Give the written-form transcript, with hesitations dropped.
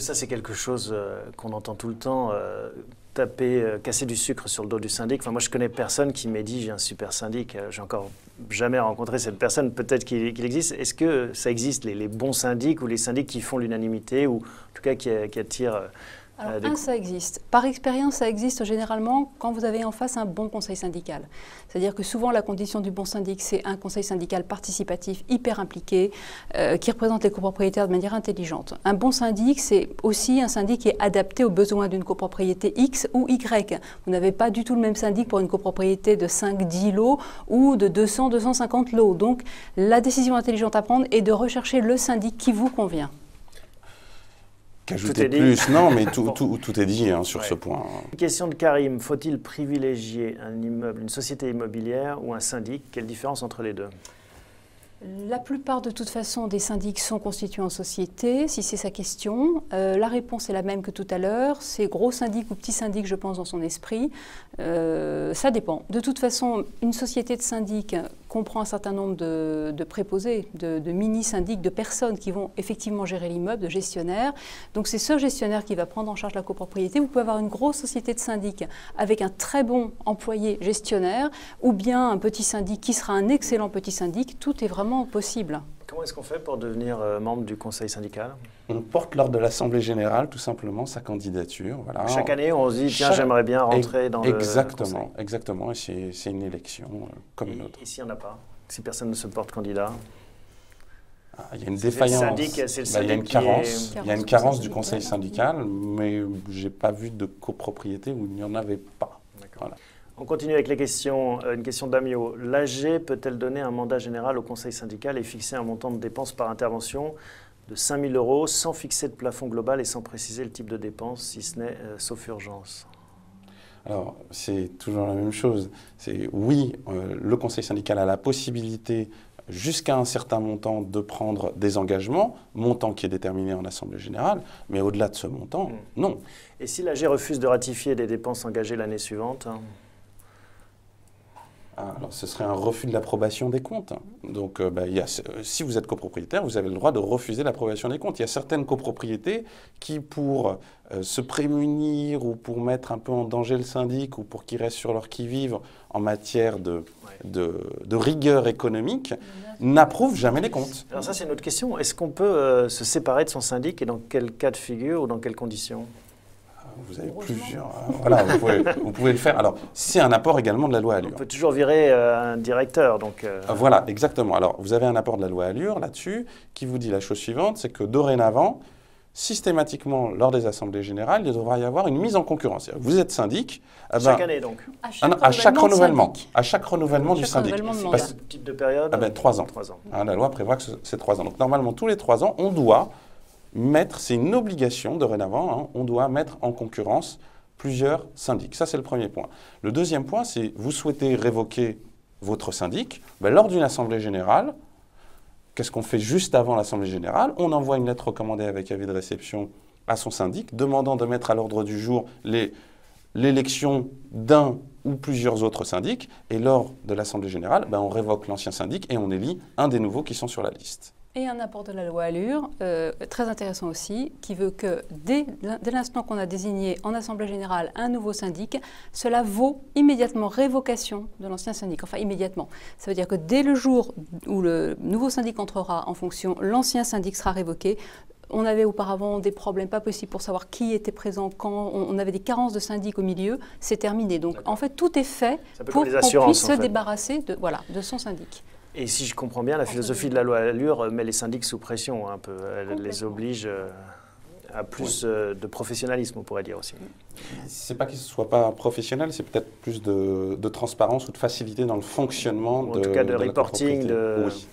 Ça, c'est quelque chose qu'on entend tout le temps, casser du sucre sur le dos du syndic. Enfin, moi, je connais personne qui m'ait dit j'ai un super syndic. J'ai encore jamais rencontré cette personne. Peut-être qu'il existe. Est-ce que ça existe, les bons syndics ou les syndics qui font l'unanimité ou en tout cas qui attirent Alors, ça existe. Par expérience, ça existe généralement quand vous avez en face un bon conseil syndical. C'est-à-dire que souvent, la condition du bon syndic, c'est un conseil syndical participatif, hyper impliqué, qui représente les copropriétaires de manière intelligente. Un bon syndic, c'est aussi un syndic qui est adapté aux besoins d'une copropriété X ou Y. Vous n'avez pas du tout le même syndic pour une copropriété de 5-10 lots ou de 200-250 lots. Donc, la décision intelligente à prendre est de rechercher le syndic qui vous convient. Qu'ajouter plus? Non, mais tout est dit sur ce point. Question de Karim, faut-il privilégier un immeuble, une société immobilière ou un syndic? Quelle différence entre les deux? La plupart, de toute façon, des syndics sont constitués en société, si c'est sa question. La réponse est la même que tout à l'heure. C'est gros syndic ou petit syndic, je pense, dans son esprit. Ça dépend. De toute façon, une société de syndic comprend un certain nombre de préposés, de mini-syndics, de personnes qui vont effectivement gérer l'immeuble, de gestionnaires. Donc c'est ce gestionnaire qui va prendre en charge la copropriété. Vous pouvez avoir une grosse société de syndic avec un très bon employé gestionnaire ou bien un petit syndic qui sera un excellent petit syndic. Tout est vraiment possible. Comment est-ce qu'on fait pour devenir membre du conseil syndical? On porte lors de l'Assemblée générale tout simplement sa candidature. Voilà. Chaque année, on se dit, tiens, j'aimerais bien rentrer dans le conseil. Exactement, et c'est une élection comme une autre. Et s'il n'y en a pas? Si personne ne se porte candidat? Il y a une défaillance, il y a une carence, il y a une carence du conseil syndical, mais je n'ai pas vu de copropriété où il n'y en avait pas. Voilà. On continue avec les questions. Une question d'Amio. L'AG peut-elle donner un mandat général au conseil syndical et fixer un montant de dépenses par intervention de 5 000 € sans fixer de plafond global et sans préciser le type de dépenses, si ce n'est sauf urgence? Alors, c'est toujours la même chose. Oui, le conseil syndical a la possibilité, jusqu'à un certain montant, de prendre des engagements, montant qui est déterminé en Assemblée générale, mais au-delà de ce montant, non. Et si l'AG refuse de ratifier des dépenses engagées l'année suivante? Alors, ce serait un refus de l'approbation des comptes. Donc, si vous êtes copropriétaire, vous avez le droit de refuser l'approbation des comptes. Il y a certaines copropriétés qui, pour se prémunir ou pour mettre un peu en danger le syndic ou pour qu'il reste sur leur qui-vive en matière de rigueur économique, n'approuvent jamais les comptes. Alors ça, c'est une autre question. Est-ce qu'on peut se séparer de son syndic et dans quel cas de figure ou dans quelles conditions? Vous avez plusieurs. Voilà, vous pouvez le faire. Alors, c'est un apport également de la loi Allure. On peut toujours virer un directeur. Donc, Voilà, exactement. Alors, vous avez un apport de la loi Allure là-dessus qui vous dit la chose suivante, c'est que dorénavant, systématiquement, lors des assemblées générales, il devra y avoir une mise en concurrence. Vous êtes syndic. Chaque année, donc? À chaque renouvellement. À chaque renouvellement du syndic. Quel type de période? 3 ans. 3 ans. La loi prévoit que c'est 3 ans. Donc, normalement, tous les 3 ans, on doit mettre, c'est une obligation dorénavant, on doit mettre en concurrence plusieurs syndics. Ça, c'est le premier point. Le deuxième point, c'est vous souhaitez révoquer votre syndic. Lors d'une assemblée générale, qu'est-ce qu'on fait juste avant l'assemblée générale? On envoie une lettre recommandée avec avis de réception à son syndic, demandant de mettre à l'ordre du jour l'élection d'un ou plusieurs autres syndics. Et lors de l'assemblée générale, on révoque l'ancien syndic et on élit un des nouveaux qui sont sur la liste. Et un apport de la loi Allure, très intéressant aussi, qui veut que dès l'instant qu'on a désigné en Assemblée générale un nouveau syndic, cela vaut immédiatement révocation de l'ancien syndic. Enfin, immédiatement. Ça veut dire que dès le jour où le nouveau syndic entrera en fonction, l'ancien syndic sera révoqué. On avait auparavant des problèmes pas possibles pour savoir qui était présent quand. On avait des carences de syndic au milieu. C'est terminé. Donc, en fait, tout est fait pour qu'on puisse se débarrasser de son syndic. Et si je comprends bien, la philosophie de la loi Allure met les syndics sous pression un peu. Elle les oblige à plus de professionnalisme, on pourrait dire aussi. C'est pas qu'ils ne soient pas professionnels, c'est peut-être plus de transparence ou de facilité dans le fonctionnement en tout cas de reporting. Oui.